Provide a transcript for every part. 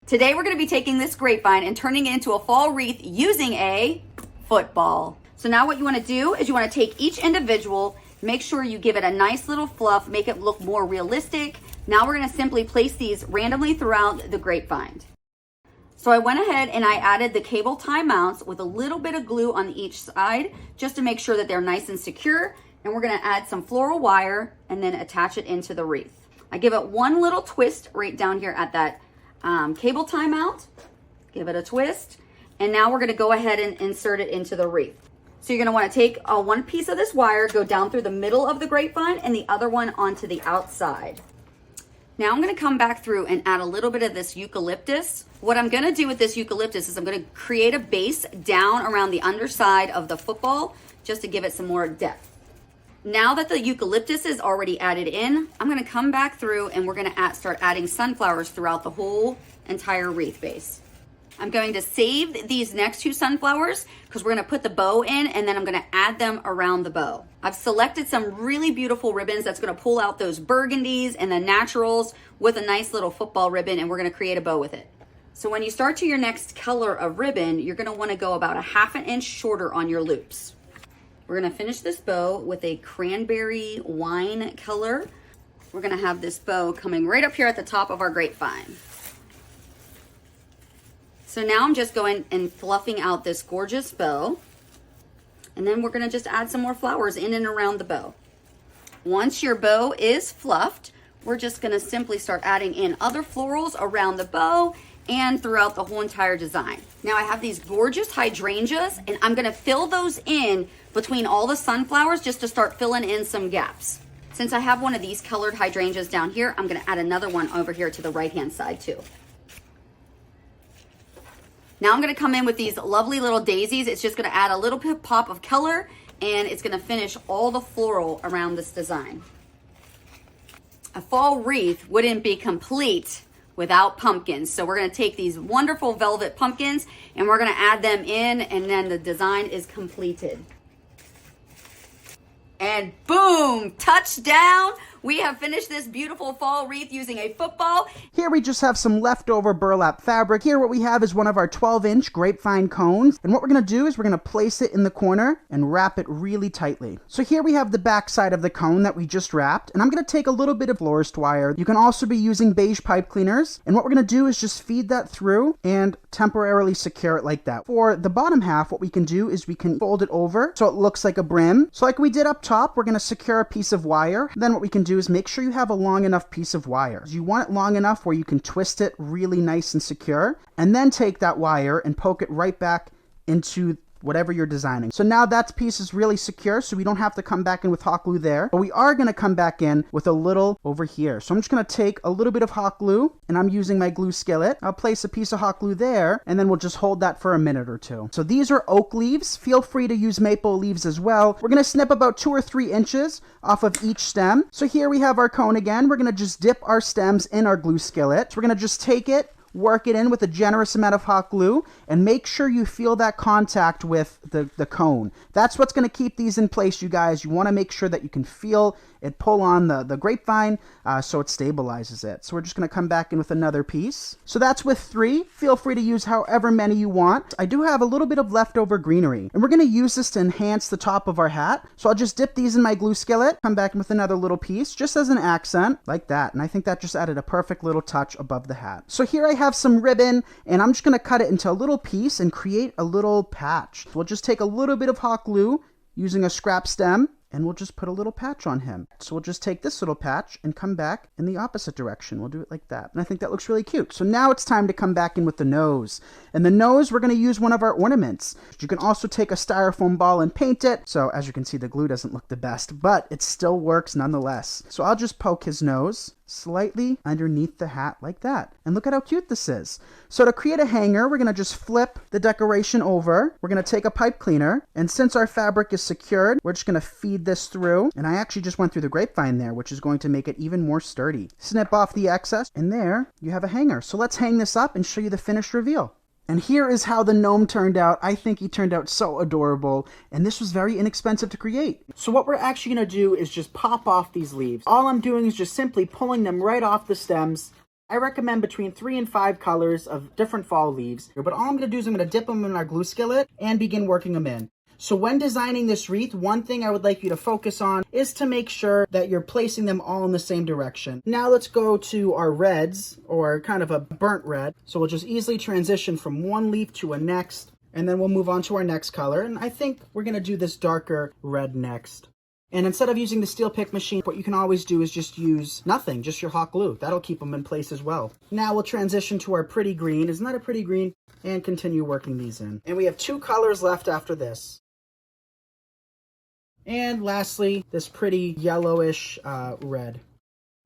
Today we're going to be taking this grapevine and turning it into a fall wreath using a football. So now what you want to do is you want to take each individual, make sure you give it a nice little fluff, make it look more realistic. Now we're going to simply place these randomly throughout the grapevine. So I went ahead and I added the cable tie mounts with a little bit of glue on each side just to make sure that they're nice and secure. And we're going to add some floral wire and then attach it into the wreath. I give it one little twist right down here at that cable tie mount. Give it a twist. And now we're going to go ahead and insert it into the wreath. So you're going to want to take one piece of this wire, go down through the middle of the grapevine and the other one onto the outside. Now I'm going to come back through and add a little bit of this eucalyptus. What I'm going to do with this eucalyptus is I'm going to create a base down around the underside of the football just to give it some more depth. Now that the eucalyptus is already added in, I'm going to come back through and we're going to start adding sunflowers throughout the whole entire wreath base. I'm going to save these next two sunflowers because we're going to put the bow in and then I'm going to add them around the bow. I've selected some really beautiful ribbons that's going to pull out those burgundies and the naturals with a nice little football ribbon, and we're going to create a bow with it. So when you start to your next color of ribbon, you're going to want to go about a ½ an inch shorter on your loops. We're going to finish this bow with a cranberry wine color. We're going to have this bow coming right up here at the top of our grapevine. So now I'm just going and fluffing out this gorgeous bow. And then we're going to just add some more flowers in and around the bow. Once your bow is fluffed, we're just going to simply start adding in other florals around the bow and throughout the whole entire design. Now I have these gorgeous hydrangeas and I'm going to fill those in between all the sunflowers just to start filling in some gaps. Since I have one of these colored hydrangeas down here, I'm going to add another one over here to the right hand side too. Now I'm going to come in with these lovely little daisies. It's just going to add a little bit pop of color and it's going to finish all the floral around this design. A fall wreath wouldn't be complete without pumpkins. So we're going to take these wonderful velvet pumpkins and we're going to add them in, and then the design is completed. And boom, touchdown. We have finished this beautiful fall wreath using a football. Here we just have some leftover burlap fabric. Here what we have is one of our 12-inch grapevine cones. And what we're going to do is we're going to place it in the corner and wrap it really tightly. So here we have the back side of the cone that we just wrapped. And I'm going to take a little bit of florist wire. You can also be using beige pipe cleaners. And what we're going to do is just feed that through and temporarily secure it like that. For the bottom half, what we can do is we can fold it over so it looks like a brim. So like we did up top, we're going to secure a piece of wire. Then what we can do is make sure you have a long enough piece of wire. You want it long enough where you can twist it really nice and secure, and then take that wire and poke it right back into whatever you're designing. So now that piece is really secure, so we don't have to come back in with hot glue there, but we are going to come back in with a little over here. So I'm just going to take a little bit of hot glue, and I'm using my glue skillet. I'll place a piece of hot glue there, and then we'll just hold that for a minute or two. So these are oak leaves. Feel free to use maple leaves as well. We're going to snip about 2 or 3 inches off of each stem. So here we have our cone again. We're going to just dip our stems in our glue skillet. So we're going to just take it, work it in with a generous amount of hot glue, and make sure you feel that contact with the cone. That's what's going to keep these in place, you guys. You want to make sure that you can feel it pull on the grapevine so it stabilizes it. So we're just going to come back in with another piece. So that's with 3. Feel free to use however many you want. I do have a little bit of leftover greenery, and we're going to use this to enhance the top of our hat. So I'll just dip these in my glue skillet, come back in with another little piece just as an accent like that. And I think that just added a perfect little touch above the hat. So here I have some ribbon, and I'm just going to cut it into a little piece and create a little patch. So we'll just take a little bit of hot glue using a scrap stem, and we'll just put a little patch on him. So we'll just take this little patch and come back in the opposite direction. We'll do it like that. And I think that looks really cute. So now it's time to come back in with the nose. And the nose, we're going to use one of our ornaments. You can also take a styrofoam ball and paint it. So as you can see, the glue doesn't look the best, but it still works nonetheless. So I'll just poke his nose slightly underneath the hat like that. And look at how cute this is. So to create a hanger, we're going to just flip the decoration over. We're going to take a pipe cleaner, and since our fabric is secured, we're just going to feed this through. And I actually just went through the grapevine there, which is going to make it even more sturdy. Snip off the excess, and there you have a hanger. So let's hang this up and show you the finished reveal. And here is how the gnome turned out. I think he turned out so adorable, and this was very inexpensive to create. So what we're actually going to do is just pop off these leaves. All I'm doing is just simply pulling them right off the stems. I recommend between 3 and 5 colors of different fall leaves. But all I'm going to do is I'm going to dip them in our glue skillet and begin working them in. So when designing this wreath, one thing I would like you to focus on is to make sure that you're placing them all in the same direction. Now let's go to our reds, or kind of a burnt red. So we'll just easily transition from one leaf to a next, and then we'll move on to our next color. And I think we're going to do this darker red next. And instead of using the steel pick machine, what you can always do is just use nothing, just your hot glue. That'll keep them in place as well. Now we'll transition to our pretty green. Isn't that a pretty green? And continue working these in. And we have 2 colors left after this. And lastly, this pretty yellowish red.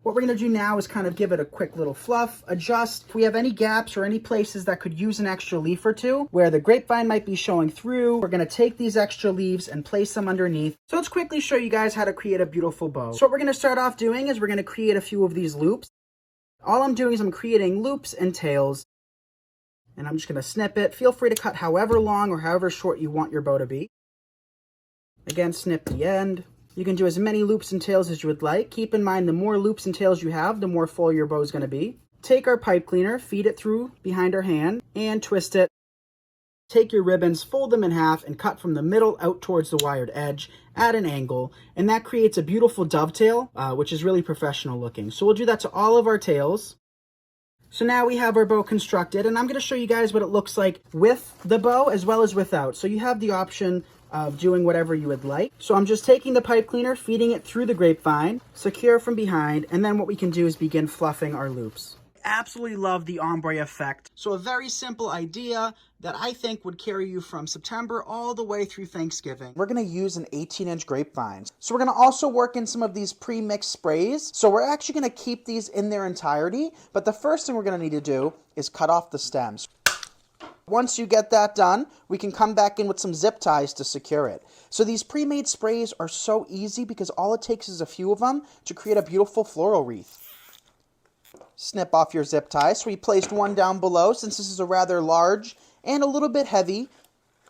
What we're going to do now is kind of give it a quick little fluff, adjust. If we have any gaps or any places that could use an extra leaf or two, where the grapevine might be showing through, we're going to take these extra leaves and place them underneath. So let's quickly show you guys how to create a beautiful bow. So what we're going to start off doing is we're going to create a few of these loops. All I'm doing is I'm creating loops and tails. And I'm just going to snip it. Feel free to cut however long or however short you want your bow to be. Again, snip the end. You can do as many loops and tails as you would like. Keep in mind, the more loops and tails you have, the more full your bow is going to be. Take our pipe cleaner, feed it through behind our hand, and twist it. Take your ribbons, fold them in half, and cut from the middle out towards the wired edge at an angle. And that creates a beautiful dovetail, which is really professional looking. So we'll do that to all of our tails. So now we have our bow constructed, and I'm going to show you guys what it looks like with the bow as well as without. So you have the option of doing whatever you would like. So I'm just taking the pipe cleaner, feeding it through the grapevine, secure from behind, and then what we can do is begin fluffing our loops. Absolutely love the ombre effect. So a very simple idea that I think would carry you from September all the way through Thanksgiving. We're going to use an 18-inch grapevine. So we're going to also work in some of these pre-mixed sprays. So we're actually going to keep these in their entirety, but the first thing we're going to need to do is cut off the stems. Once you get that done, we can come back in with some zip ties to secure it. So these pre-made sprays are so easy because all it takes is a few of them to create a beautiful floral wreath. Snip off your zip tie. So we placed one down below. Since this is a rather large and a little bit heavy,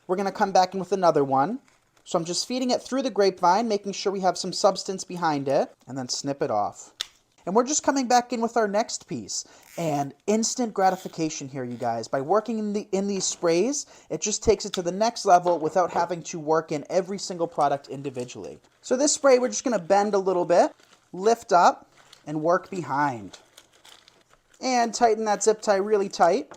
we're going to come back in with another one. So I'm just feeding it through the grapevine, making sure we have some substance behind it, and then snip it off. And we're just coming back in with our next piece. And instant gratification here, you guys. By working in these sprays, it just takes it to the next level without having to work in every single product individually. So this spray, we're just going to bend a little bit, lift up, and work behind. And tighten that zip tie really tight,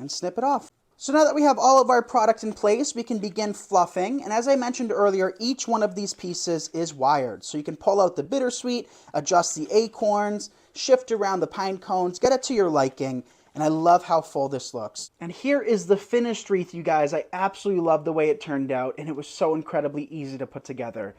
and snip it off. So now that we have all of our product in place, we can begin fluffing. And as I mentioned earlier, each one of these pieces is wired. So you can pull out the bittersweet, adjust the acorns, shift around the pine cones, get it to your liking. And I love how full this looks. And here is the finished wreath, you guys. I absolutely love the way it turned out, and it was so incredibly easy to put together.